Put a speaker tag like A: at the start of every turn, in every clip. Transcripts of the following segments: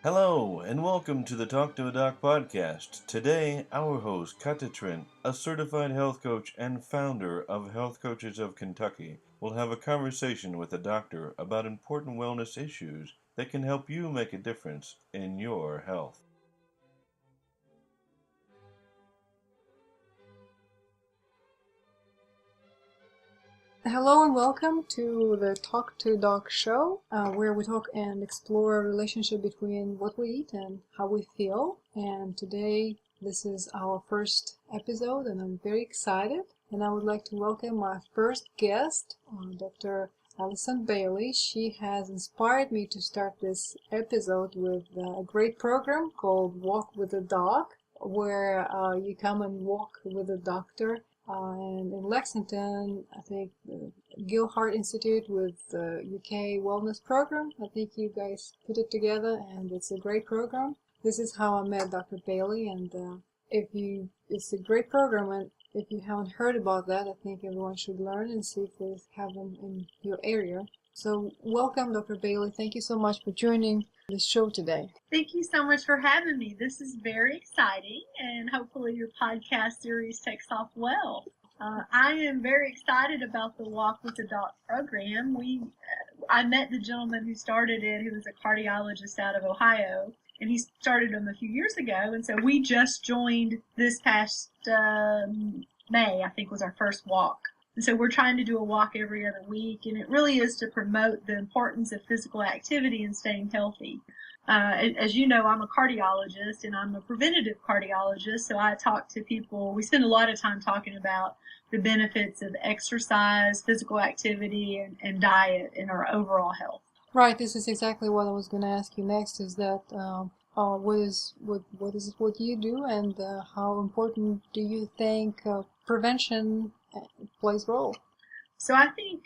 A: Hello, and welcome to the Talk to a Doc podcast. Today, our host, Katya, a certified health coach and founder of Health Coaches of Kentucky, will have a conversation with a doctor about important wellness issues that can help you make a difference in your health.
B: Hello and welcome to the Talk to Doc show, where we talk and explore a relationship between what we eat and how we feel. And today, this is our first episode, and I'm very excited. And I would like to welcome my first guest, Dr. Alison Bailey. She has inspired me to start this episode with a great program called Walk with a Doc, where you come and walk with a doctor. And in Lexington, I think the Gill Heart Institute with the UK Wellness Program. I think you guys put it together, and it's a great program. This is how I met Dr. Bailey, and it's a great program. And if you haven't heard about that, I think everyone should learn and see if they have them in your area. So welcome, Dr. Bailey. Thank you so much for joining the show today.
C: Thank you so much for having me. This is very exciting, and hopefully your podcast series takes off well. I am very excited about the Walk with the Doc program. I met the gentleman who started it, who was a cardiologist out of Ohio, and he started them a few years ago, and so we just joined this past May, I think was our first walk. And so we're trying to do a walk every other week, and it really is to promote the importance of physical activity and staying healthy. As you know, I'm a cardiologist, and I'm a preventative cardiologist, so I talk to people. We spend a lot of time talking about the benefits of exercise, physical activity, and diet in our overall health.
B: Right, this is exactly what I was going to ask you next, is that what is what you do, and how important do you think prevention plays a role?
C: So I think,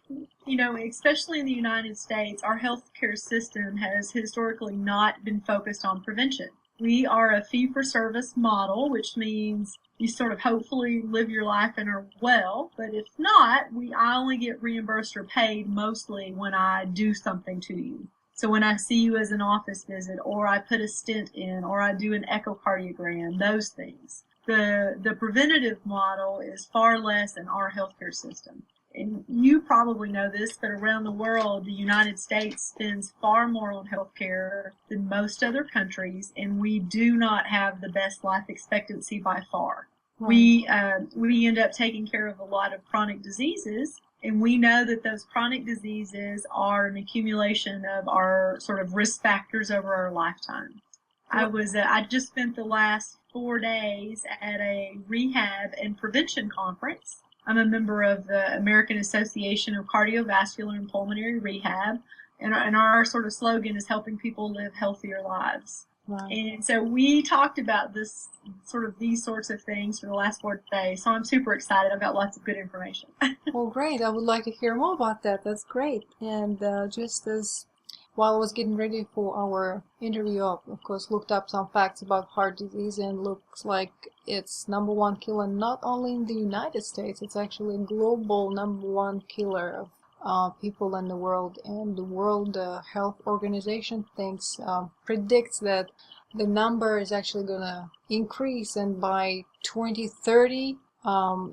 C: especially in the United States, our healthcare system has historically not been focused on prevention. We are a fee-for-service model, which means you sort of hopefully live your life and are well, but if not, I only get reimbursed or paid mostly when I do something to you. So when I see you as an office visit, or I put a stent in, or I do an echocardiogram, those things. The preventative model is far less in our healthcare system. And you probably know this, but around the world, the United States spends far more on healthcare than most other countries, and we do not have the best life expectancy by far. Right. We end up taking care of a lot of chronic diseases, and we know that those chronic diseases are an accumulation of our sort of risk factors over our lifetime. I just spent the last 4 days at a rehab and prevention conference. I'm a member of the American Association of Cardiovascular and Pulmonary Rehab, and our sort of slogan is helping people live healthier lives. Wow. And so we talked about these sorts of things for the last 4 days. So I'm super excited. I've got lots of good information.
B: Well, great. I would like to hear more about that. That's great. And just as while I was getting ready for our interview, I, of course, looked up some facts about heart disease, and looks like it's #1 killer not only in the United States, it's actually a global #1 killer of people in the world. And the World Health Organization predicts that the number is actually going to increase, and by 2030,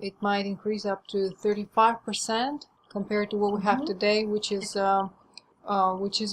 B: it might increase up to 35% compared to what we have today, which is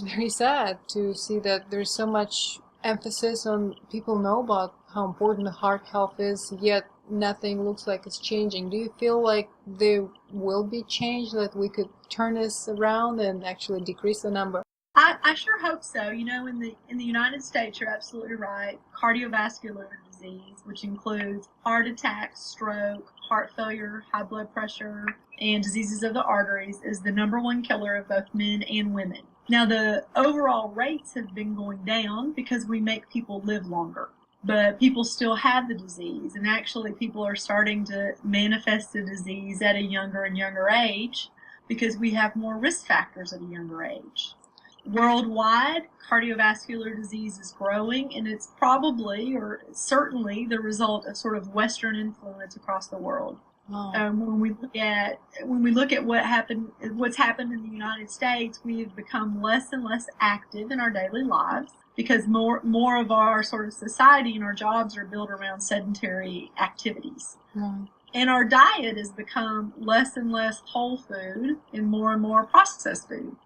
B: very sad to see that there's so much emphasis on people know about how important the heart health is, yet nothing looks like it's changing. Do you feel like there will be change, that we could turn this around and actually decrease the number?
C: I sure hope so. In the United States, you're absolutely right. Cardiovascular disease, which includes heart attack, stroke, heart failure, high blood pressure, and diseases of the arteries, is the #1 killer of both men and women. Now, the overall rates have been going down because we make people live longer, but people still have the disease, and actually people are starting to manifest the disease at a younger and younger age because we have more risk factors at a younger age. Worldwide, cardiovascular disease is growing, and it's probably, or certainly, the result of sort of Western influence across the world.
B: Oh.
C: When we look at what's happened in the United States, we've become less and less active in our daily lives because more of our sort of society and our jobs are built around sedentary activities.
B: Right.
C: And our diet has become less and less whole food and more processed food,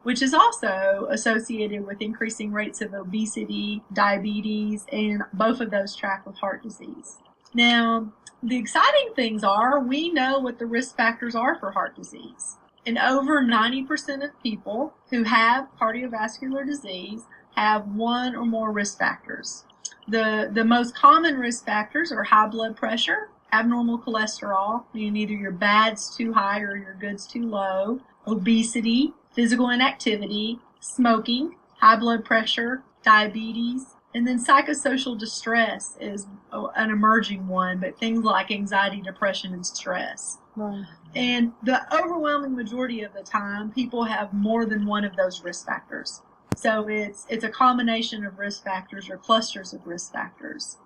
C: which is also associated with increasing rates of obesity, diabetes, and both of those track with heart disease. Now, the exciting things are we know what the risk factors are for heart disease. And over 90% of people who have cardiovascular disease have one or more risk factors. The most common risk factors are high blood pressure, abnormal cholesterol, meaning either your bad's too high or your good's too low, obesity, physical inactivity, smoking, high blood pressure, diabetes, and then psychosocial distress is an emerging one, but things like anxiety, depression, and stress.
B: Right.
C: And the overwhelming majority of the time, people have more than one of those risk factors. So it's a combination of risk factors or clusters of risk factors.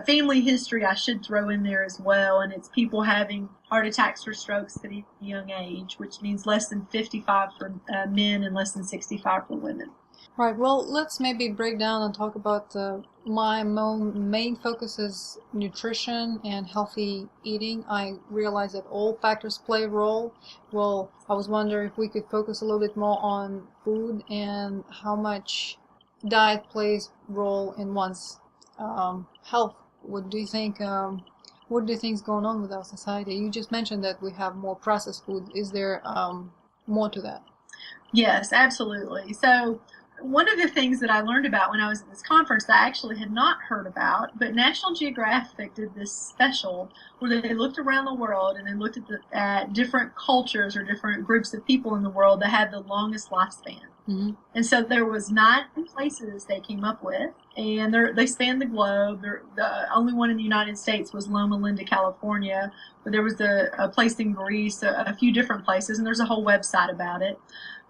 C: Family history I should throw in there as well, and it's people having heart attacks or strokes at a young age, which means less than 55 for men and less than 65 for women.
B: Right. Well, let's maybe break down and talk about my main focus is nutrition and healthy eating. I realize that all factors play a role. Well, I was wondering if we could focus a little bit more on food and how much diet plays a role in one's health. What do you think? What do you think is going on with our society? You just mentioned that we have more processed food. Is there more to that?
C: Yes, absolutely. So one of the things that I learned about when I was at this conference that I actually had not heard about, but National Geographic did this special where they looked around the world and they looked at different cultures or different groups of people in the world that had the longest lifespan.
B: Mm-hmm.
C: And so there was 9 places they came up with, and they spanned the globe. The only one in the United States was Loma Linda, California, but there was a place in Greece, a few different places, and there's a whole website about it.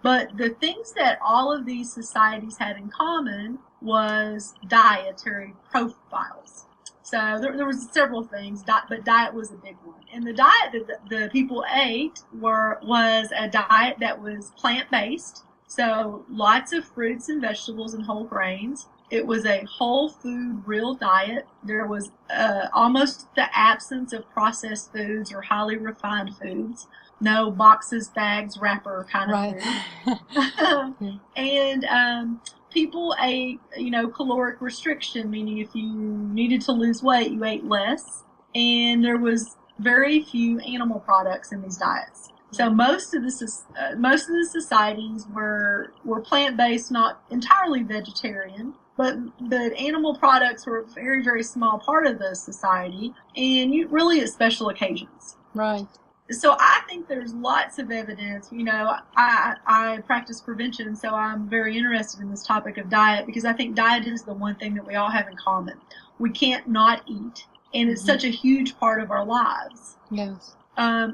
C: But the things that all of these societies had in common was dietary profiles. So there was several things, but diet was a big one. And the diet that the people ate was a diet that was plant-based. So lots of fruits and vegetables and whole grains. It was a whole food, real diet. There was almost the absence of processed foods or highly refined foods. No boxes, bags, wrapper kind of food. And people ate, caloric restriction, meaning if you needed to lose weight, you ate less. And there was very few animal products in these diets. So most of the societies were plant-based, not entirely vegetarian, but animal products were a very, very small part of the society, and really at special occasions.
B: Right.
C: So I think there's lots of evidence. I practice prevention, so I'm very interested in this topic of diet because I think diet is the one thing that we all have in common. We can't not eat, and it's such a huge part of our lives.
B: Yes.
C: I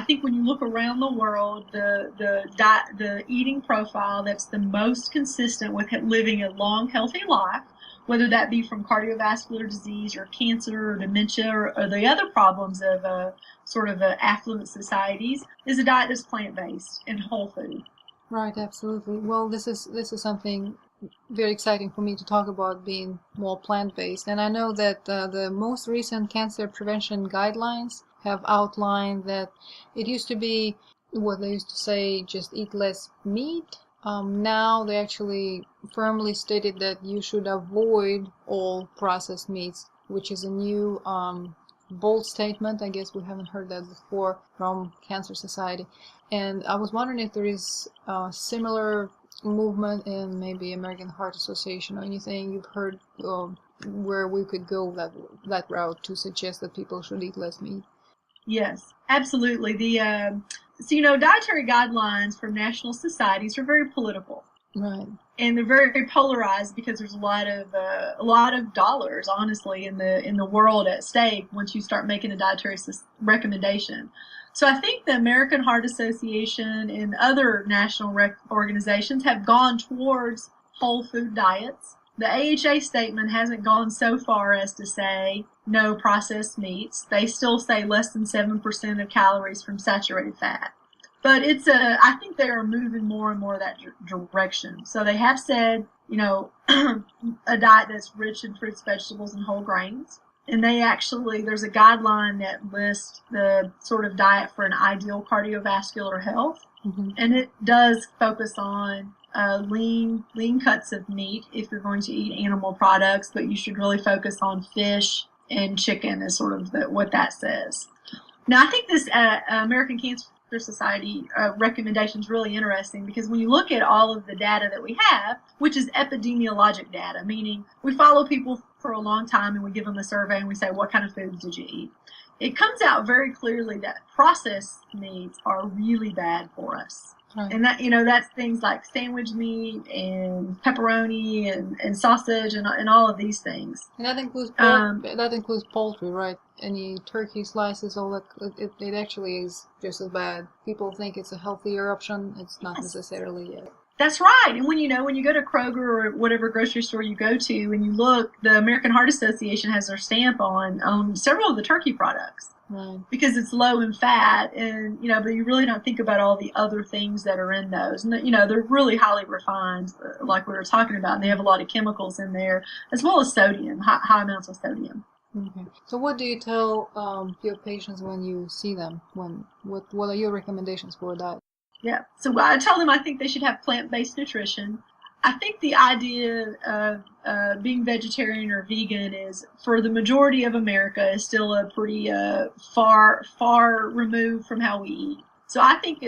C: think when you look around the world, the eating profile that's the most consistent with living a long, healthy life, whether that be from cardiovascular disease or cancer or dementia or the other problems of affluent societies, is a diet that's plant-based and whole food.
B: Right, absolutely. Well, this is something very exciting for me to talk about, being more plant-based. And I know that the most recent cancer prevention guidelines have outlined that it used to be what they used to say, just eat less meat. Now they actually firmly stated that you should avoid all processed meats, which is a new bold statement. I guess we haven't heard that before from Cancer Society. And I was wondering if there is a similar movement in maybe American Heart Association or anything you've heard where we could go that route to suggest that people should eat less meat.
C: Yes, absolutely. Dietary guidelines from national societies are very political.
B: Right.
C: And they're very, very polarized because there's a lot of dollars, honestly, in the world at stake once you start making a dietary recommendation. So I think the American Heart Association and other national organizations have gone towards whole food diets. The AHA statement hasn't gone so far as to say no processed meats. They still say less than 7% of calories from saturated fat. But I think they are moving more and more that direction. So they have said, a diet that's rich in fruits, vegetables, and whole grains. And there's a guideline that lists the sort of diet for an ideal cardiovascular health.
B: Mm-hmm.
C: And it does focus on lean cuts of meat if you're going to eat animal products, but you should really focus on fish and chicken is sort of what that says. Now, I think this American Cancer Society recommendation is really interesting because when you look at all of the data that we have, which is epidemiologic data, meaning we follow people for a long time and we give them a survey and we say, what kind of foods did you eat? It comes out very clearly that processed meats are really bad for us.
B: Right.
C: And that's things like sandwich meat and pepperoni and sausage and all of these things.
B: And that includes poultry, right? Any turkey slices, all that. It actually is just as bad. People think it's a healthier option. It's not necessarily yet.
C: That's right. And when you go to Kroger or whatever grocery store you go to and you look, the American Heart Association has their stamp on several of the turkey products.
B: Right.
C: Because it's low in fat, and but you really don't think about all the other things that are in those, and they're really highly refined, like we were talking about, and they have a lot of chemicals in there, as well as sodium, high amounts of sodium.
B: Okay. So what do you tell your patients when you see them? What are your recommendations for a diet?
C: Yeah. So I tell them I think they should have plant-based nutrition. I think the idea of being vegetarian or vegan is, for the majority of America, is still a pretty far removed from how we eat. So I think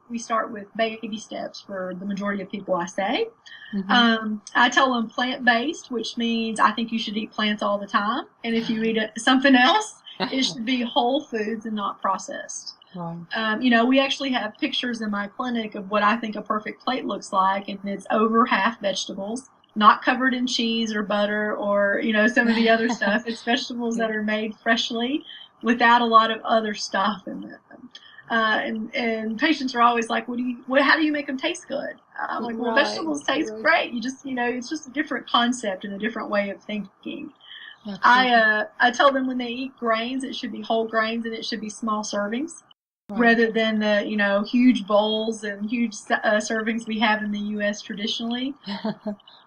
C: we start with baby steps for the majority of people, I say.
B: Mm-hmm.
C: I tell them plant-based, which means I think you should eat plants all the time. And if you eat something else, it should be whole foods and not processed.
B: Right.
C: We actually have pictures in my clinic of what I think a perfect plate looks like, and it's over half vegetables, not covered in cheese or butter or, some of the other stuff. It's vegetables that are made freshly without a lot of other stuff in them. And patients are always like, how do you make them taste good? I'm like, well, vegetables taste great. You just, it's just a different concept and a different way of thinking. I tell them when they eat grains, it should be whole grains and it should be small servings. Right. Rather than the huge bowls and huge servings we have in the U.S. traditionally.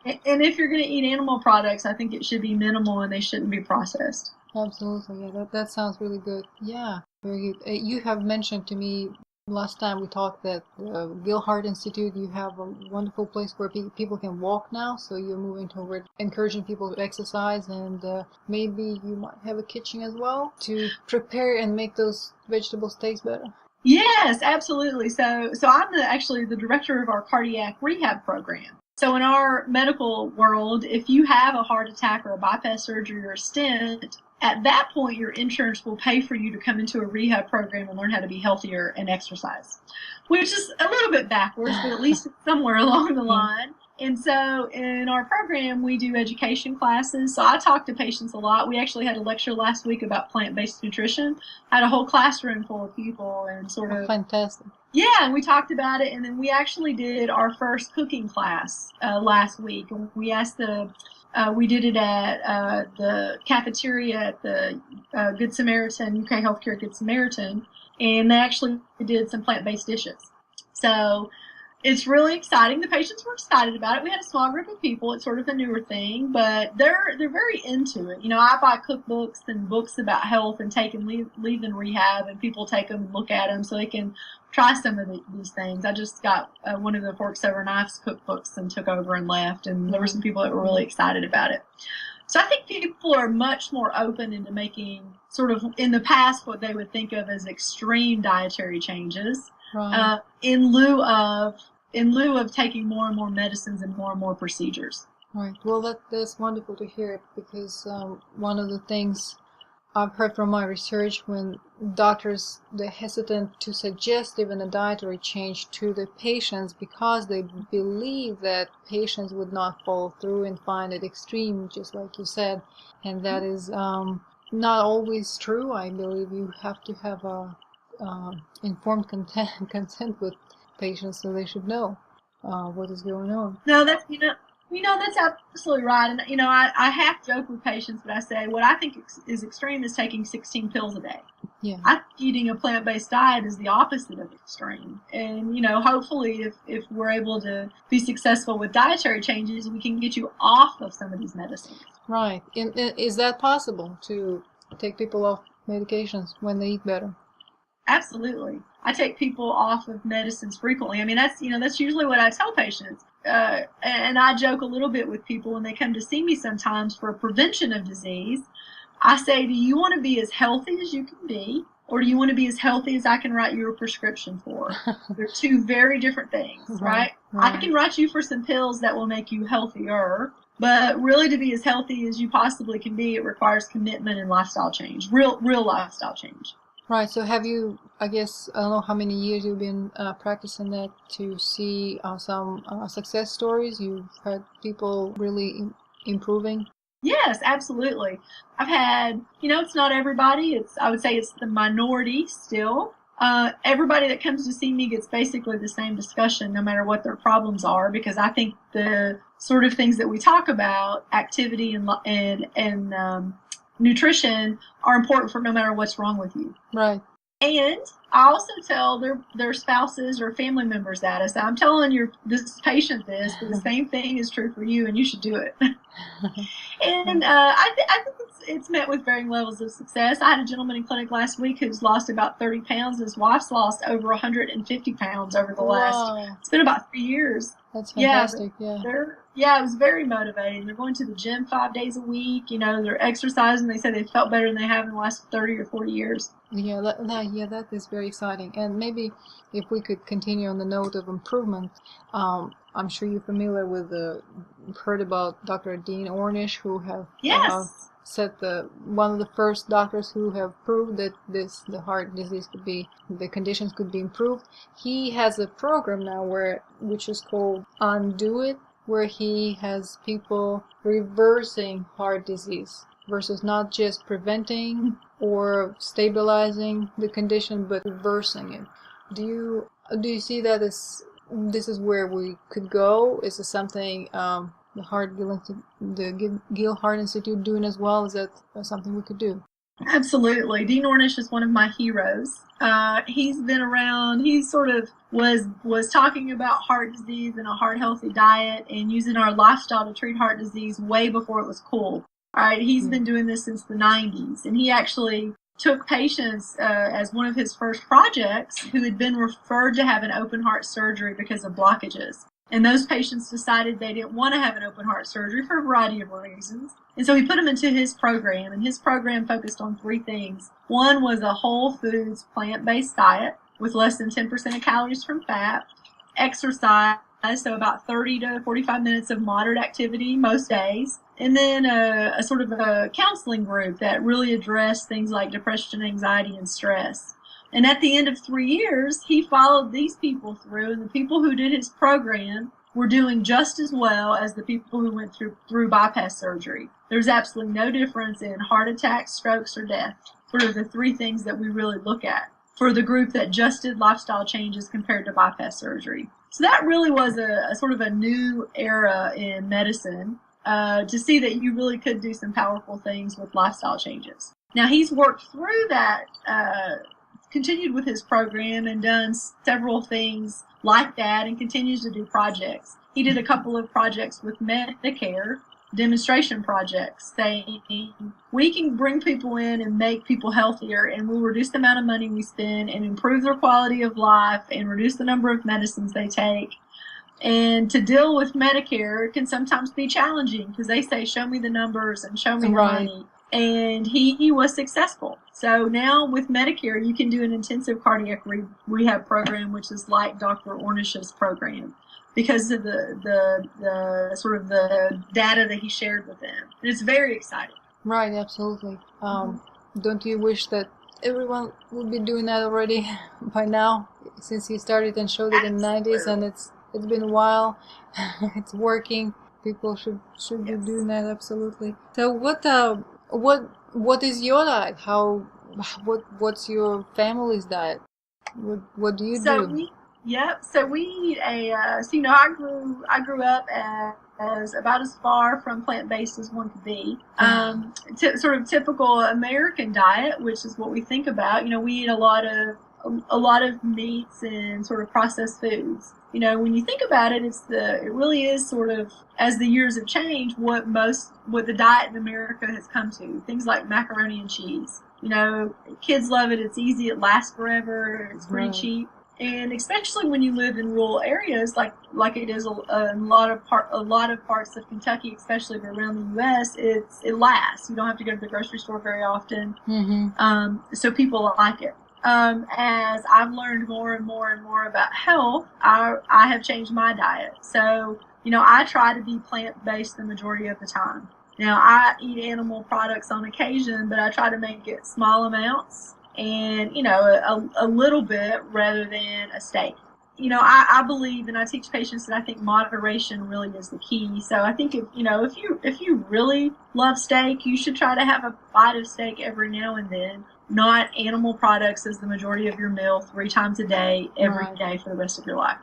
C: And if you're going to eat animal products, I think it should be minimal and they shouldn't be processed.
B: Absolutely, yeah, that sounds really good. Yeah, very good. You have mentioned to me last time we talked that Gill Heart Institute, you have a wonderful place where people can walk now, so you're moving toward encouraging people to exercise, and maybe you might have a kitchen as well to prepare and make those vegetables taste better.
C: Yes, absolutely. So I'm actually the director of our cardiac rehab program. So in our medical world, if you have a heart attack or a bypass surgery or a stent, at that point, your insurance will pay for you to come into a rehab program and learn how to be healthier and exercise, which is a little bit backwards, but at least it's somewhere along the line. And so in our program, we do education classes. So I talk to patients a lot. We actually had a lecture last week about plant-based nutrition. I had a whole classroom full of people and sort of...
B: Fantastic.
C: Yeah, and we talked about it. And then we actually did our first cooking class last week. And we asked we did it at the cafeteria at the Good Samaritan, UK Healthcare Good Samaritan. And they actually did some plant-based dishes. So... it's really exciting. The patients were excited about it. We had a small group of people. It's sort of a newer thing, but they're very into it. I buy cookbooks and books about health and take and leave in rehab, and people take them and look at them so they can try some of these things. I just got one of the Forks Over Knives cookbooks and took over and left, and there were some people that were really excited about it. So I think people are much more open into making sort of, in the past, what they would think of as extreme dietary changes.
B: Right.
C: In lieu of taking more and more medicines and more procedures.
B: Right. Well, that's wonderful to hear, because one of the things I've heard from my research, when doctors, they're hesitant to suggest even a dietary change to the patients because they believe that patients would not follow through and find it extreme, just like you said, and that is not always true. I believe you have to have a informed consent with patients, so they should know what is going on.
C: No, That's absolutely right. And, I half joke with patients, but I say what I think is extreme is taking 16 pills a day.
B: Yeah.
C: I think eating a plant-based diet is the opposite of extreme. And, hopefully if we're able to be successful with dietary changes, we can get you off of some of these medicines.
B: Right. And is that possible to take people off medications when they eat better?
C: Absolutely. I take people off of medicines frequently. I mean, that's usually what I tell patients. And I joke a little bit with people when they come to see me sometimes for prevention of disease. I say, do you want to be as healthy as you can be, or do you want to be as healthy as I can write you a prescription for? They're two very different things, right? I can write you for some pills that will make you healthier, but really to be as healthy as you possibly can be, it requires commitment and lifestyle change, real lifestyle change.
B: Right. So have you, I guess, I don't know how many years you've been practicing that to see some success stories? You've had people really improving?
C: Yes, absolutely. I've had, it's not everybody. I would say it's the minority still. Everybody that comes to see me gets basically the same discussion no matter what their problems are, because I think the sort of things that we talk about, activity and nutrition, are important for no matter what's wrong with you.
B: Right.
C: And I also tell their spouses or family members that. I say, I'm telling this patient this, but the same thing is true for you, and you should do it. And I think it's met with varying levels of success. I had a gentleman in clinic last week who's lost about 30 pounds. His wife's lost over 150 pounds over the last, it's been about 3 years.
B: That's fantastic,
C: Yeah, it was very motivating. They're going to the gym 5 days a week. They're exercising. They say they felt better than they have in the last 30 or 40 years.
B: Yeah, that is very exciting. And maybe if we could continue on the note of improvement, I'm sure you're familiar with heard about Dr. Dean Ornish, who have said one of the first doctors who have proved that the heart disease the conditions could be improved. He has a program now which is called Undo It, where he has people reversing heart disease versus not just preventing or stabilizing the condition, but reversing it. Do you see that as this is where we could go? Is this something the Gill Heart Institute doing as well? Is that something we could do?
C: Absolutely. Dean Ornish is one of my heroes. He's been around. He sort of was talking about heart disease and a heart healthy diet and using our lifestyle to treat heart disease way before it was cool. All right, he's been doing this since the 90s, and he actually took patients as one of his first projects who had been referred to have an open heart surgery because of blockages. And those patients decided they didn't want to have an open heart surgery for a variety of reasons. And so he put them into his program, and his program focused on 3 things. One was a whole foods plant-based diet with less than 10% of calories from fat, exercise, so about 30 to 45 minutes of moderate activity most days, and then a sort of a counseling group that really addressed things like depression, anxiety, and stress. And at the end of 3 years, he followed these people through, and the people who did his program were doing just as well as the people who went through bypass surgery. There's absolutely no difference in heart attacks, strokes, or death. Sort of the 3 things that we really look at for the group that just did lifestyle changes compared to bypass surgery. So that really was a sort of a new era in medicine to see that you really could do some powerful things with lifestyle changes. Now, he's worked through that, continued with his program and done several things like that and continues to do projects. He did a couple of projects with Medicare, demonstration projects, saying we can bring people in and make people healthier, and we'll reduce the amount of money we spend and improve their quality of life and reduce the number of medicines they take. And to deal with Medicare can sometimes be challenging because they say, show me the numbers and show me the money. And he was successful. So now with Medicare, you can do an intensive cardiac rehab program, which is like Dr. Ornish's program, because of the sort of the data that he shared with them. And it's very exciting.
B: Right, absolutely. Don't you wish that everyone would be doing that already by now, since he started and showed it in the 90s, and it's been a while. It's working. People should be doing that, absolutely. So what is your diet? What's your family's diet? What do you do?
C: So we eat I grew up about as far from plant-based as one could be. Sort of typical American diet, which is what we think about. We eat a lot of meats and sort of processed foods. When you think about it, it really is sort of, as the years have changed, what the diet in America has come to. Things like macaroni and cheese. Kids love it. It's easy. It lasts forever. It's pretty cheap. And especially when you live in rural areas, like it is a lot of parts of Kentucky, especially around the U.S., it lasts. You don't have to go to the grocery store very often. So people like it. As I've learned more and more and more about health, I have changed my diet. So, I try to be plant-based the majority of the time. Now, I eat animal products on occasion, but I try to make it small amounts and, a little bit rather than a steak. I believe, and I teach patients that I think moderation really is the key. So I think if you really love steak, you should try to have a bite of steak every now and then, not animal products as the majority of your meal 3 times a day, every day for the rest of your life.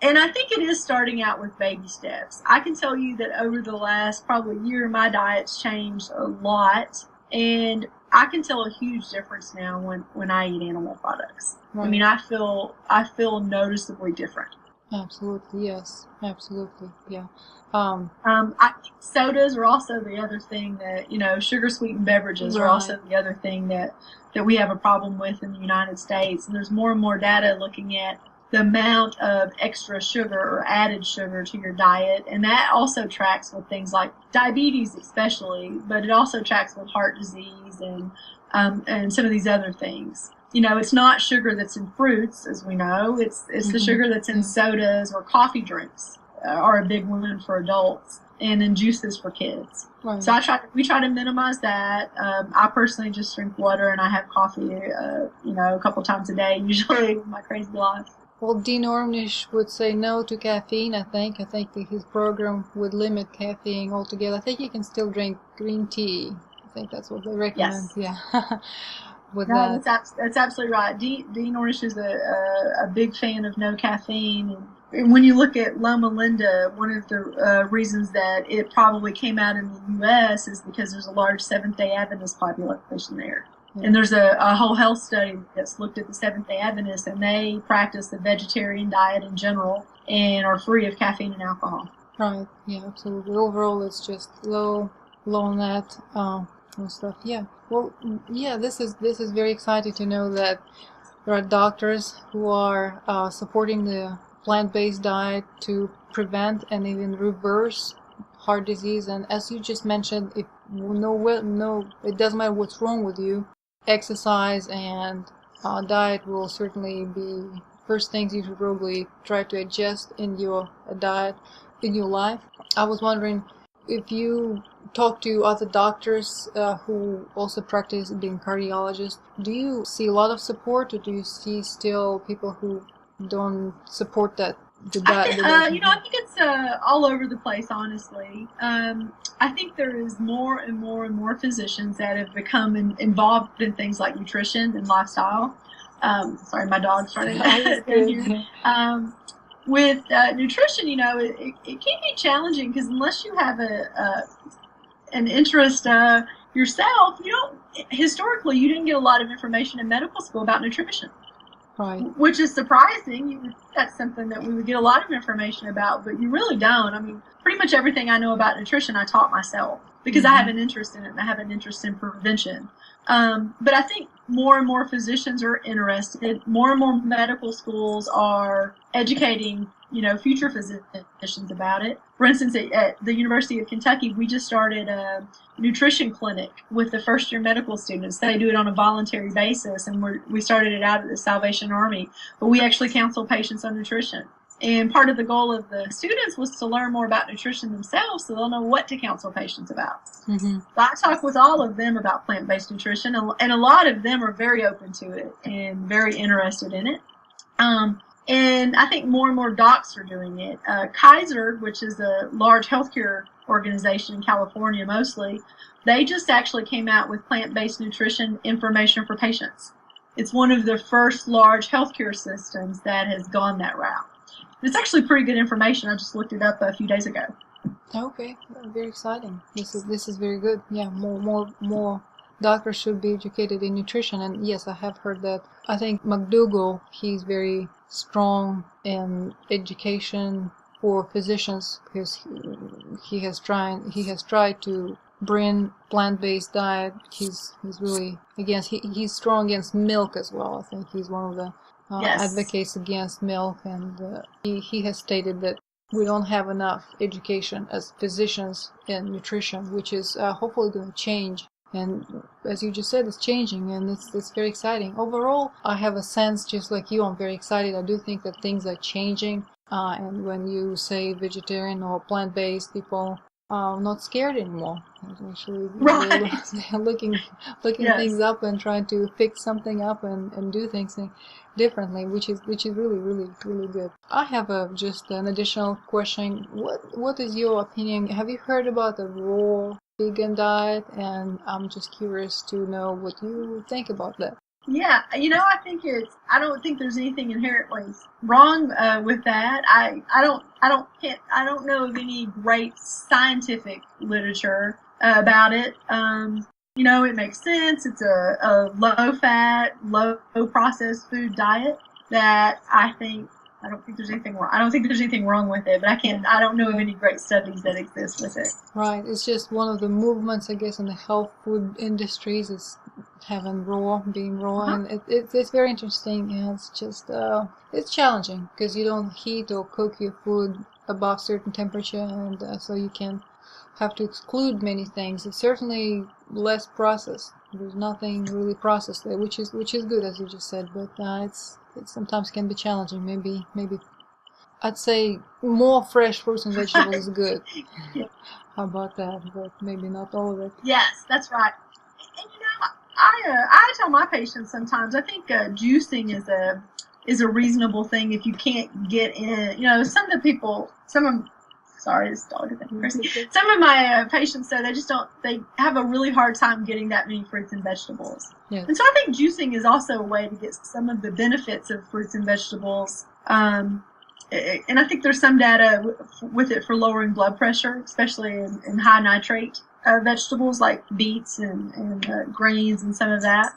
C: And I think it is starting out with baby steps. I can tell you that over the last probably year, my diet's changed a lot, and I can tell a huge difference now when I eat animal products. I mean, I feel noticeably different.
B: Absolutely, yes, absolutely, yeah.
C: Sodas are also the other thing that, sugar sweetened beverages are also the other thing that we have a problem with in the United States. And there's more and more data looking at the amount of extra sugar or added sugar to your diet. And that also tracks with things like diabetes especially, but it also tracks with heart disease and some of these other things. It's not sugar that's in fruits, as we know. It's the sugar that's in sodas or coffee drinks are a big one for adults, and in juices for kids. So we try to minimize that. I personally just drink water and I have coffee, a couple times a day, usually with my crazy life.
B: Well, Dean Ornish would say no to caffeine, I think. I think that his program would limit caffeine altogether. I think you can still drink green tea. I think that's what they recommend. Yes. Yeah.
C: That's absolutely right. Dean Ornish is a big fan of no caffeine. And when you look at Loma Linda, one of the reasons that it probably came out in the U.S. is because there's a large Seventh-day Adventist population there. And there's a whole health study that's looked at the Seventh-day Adventists, and they practice the vegetarian diet in general and are free of caffeine and alcohol.
B: Right, yeah, absolutely. Overall, it's just low net and stuff. Yeah. Well, yeah, this is very exciting to know that there are doctors who are supporting the plant-based diet to prevent and even reverse heart disease. And as you just mentioned, it doesn't matter what's wrong with you. Exercise and diet will certainly be first things you should probably try to adjust in your diet in your life. I was wondering if you talk to other doctors who also practice being cardiologists, do you see a lot of support, or do you see still people who don't support that?
C: I think it's all over the place, honestly. I think there is more and more and more physicians that have become involved in things like nutrition and lifestyle. Sorry, my dog's running here. With nutrition, it can be challenging because unless you have an interest yourself, historically you didn't get a lot of information in medical school about nutrition.
B: Right.
C: Which is surprising. That's something that we would get a lot of information about, but you really don't. I mean, pretty much everything I know about nutrition I taught myself because I have an interest in it and I have an interest in prevention. But I think more and more physicians are interested. More and more medical schools are educating, future physicians about it. For instance, at the University of Kentucky, we just started a nutrition clinic with the first-year medical students. They do it on a voluntary basis, and we started it out at the Salvation Army. But we actually counsel patients on nutrition. And part of the goal of the students was to learn more about nutrition themselves so they'll know what to counsel patients about. So I talk with all of them about plant-based nutrition, and a lot of them are very open to it and very interested in it. And I think more and more docs are doing it. Kaiser, which is a large healthcare organization in California mostly, they just actually came out with plant-based nutrition information for patients. It's one of the first large healthcare systems that has gone that route. It's actually pretty good information. I just looked it up a few days ago.
B: Okay, very exciting. This is very good. Yeah, more doctors should be educated in nutrition. And yes, I have heard that. I think McDougall, he's very strong in education for physicians because he has tried to bring plant-based diet. He's really against he's strong against milk as well. I think he's one of the
C: Yes.
B: advocates against milk, and he has stated that we don't have enough education as physicians in nutrition, which is hopefully going to change. And as you just said, it's changing, and it's very exciting. Overall, I have a sense, just like you, I'm very excited. I do think that things are changing. And when you say vegetarian or plant-based, people are not scared anymore. Actually,
C: Right.
B: they're looking
C: Yes.
B: things up and trying to fix something up and do things differently, which is really good. I have just an additional question. What is your opinion? Have you heard about the raw vegan diet? And I'm just curious to know what you think about that.
C: Yeah, I don't think there's anything inherently wrong with that. I don't know of any great scientific literature about it. It makes sense. It's a low fat, low processed food diet that I don't think there's anything wrong. I don't think there's anything wrong with it, but I don't know of any great studies that exist with it.
B: Right. It's just one of the movements, I guess, in the health food industries is having being raw, and it's very interesting. And it's just it's challenging because you don't heat or cook your food above certain temperature, and so you can have to exclude many things. It's certainly less processed. There's nothing really processed there, which is good, as you just said. But it sometimes can be challenging. Maybe I'd say more fresh fruits and vegetables is good.
C: Yeah.
B: How about that? But maybe not all of it.
C: Yes, that's right. And I tell my patients sometimes I think juicing is a reasonable thing if you can't get in. Sorry, this dog is crazy. Some of my patients say they have a really hard time getting that many fruits and vegetables.
B: Yes.
C: And so I think juicing is also a way to get some of the benefits of fruits and vegetables. And I think there's some data with it for lowering blood pressure, especially in high nitrate vegetables like beets and greens and some of that.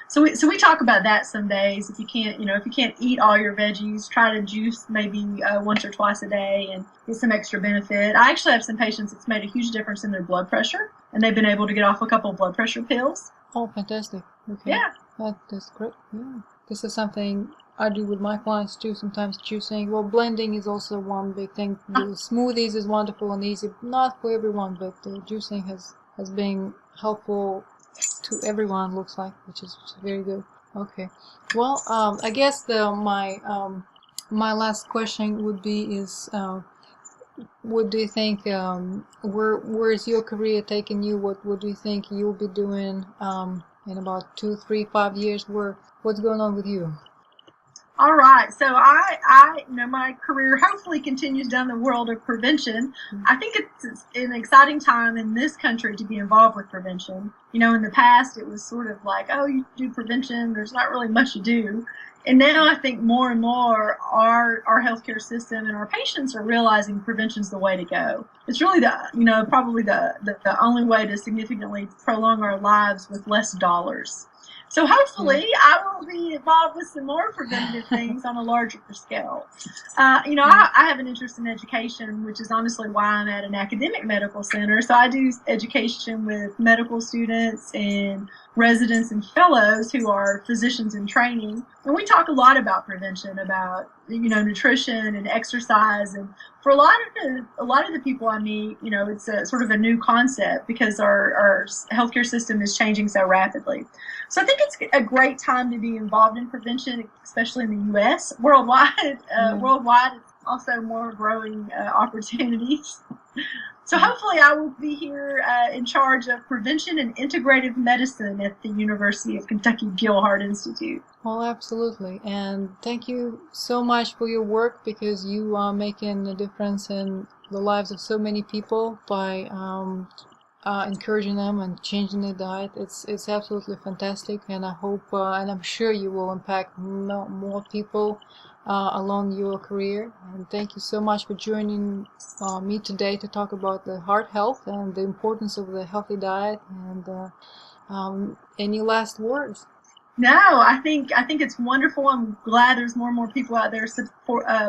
C: So we talk about that some days. If you can't eat all your veggies, try to juice maybe once or twice a day and get some extra benefit. I actually have some patients it's made a huge difference in their blood pressure, and they've been able to get off a couple of blood pressure pills.
B: Oh, fantastic. Okay.
C: Yeah.
B: That's great. Yeah. This is something I do with my clients too, sometimes juicing. Well, blending is also one big thing. The smoothies is wonderful and easy. Not for everyone, but juicing has been helpful to everyone, looks like, which is very good. Okay. Well, I guess my last question would be is what do you think, where is your career taking you? What do you think you'll be doing in about 2, 3, 5 years? What's going on with you?
C: All right, so my career hopefully continues down the world of prevention. I think it's an exciting time in this country to be involved with prevention. In the past it was sort of like, oh, you do prevention, there's not really much you do. And now I think more and more our healthcare system and our patients are realizing prevention's the way to go. It's really probably the only way to significantly prolong our lives with less dollars. So hopefully I will be involved with some more preventative things on a larger scale. I have an interest in education, which is honestly why I'm at an academic medical center. So I do education with medical students and residents and fellows who are physicians in training. And we talk a lot about prevention, about nutrition and exercise. And for a lot of the people I meet, it's a sort of a new concept because our healthcare system is changing so rapidly. So I think it's a great time to be involved in prevention, especially in the U.S. Worldwide, it's also more growing opportunities. So hopefully I will be here in charge of prevention and integrative medicine at the University of Kentucky Gilhart Institute.
B: Well, absolutely. And thank you so much for your work, because you are making a difference in the lives of so many people by encouraging them and changing their diet. It's absolutely fantastic, and I hope and I'm sure you will impact more people along your career. And thank you so much for joining me today to talk about the heart health and the importance of the healthy diet. And any last words?
C: No, I think it's wonderful. I'm glad there's more and more people out there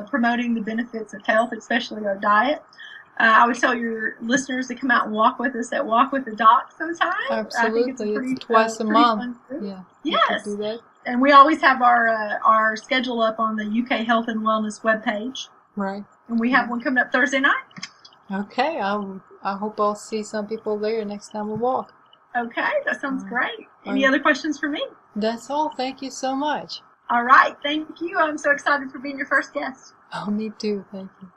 C: promoting the benefits of health, especially our diet. I would tell your listeners to come out and walk with us at Walk with the Doc sometime.
B: Absolutely, it's twice a month. Yeah.
C: Yes.
B: Do that.
C: And we always have our schedule up on the UK Health and Wellness webpage.
B: Right.
C: And we have one coming up Thursday night.
B: Okay. I hope I'll see some people there next time we walk.
C: Okay, that sounds great. Any other questions for me?
B: That's all. Thank you so much.
C: All right. Thank you. I'm so excited for being your first guest.
B: Oh, me too. Thank you.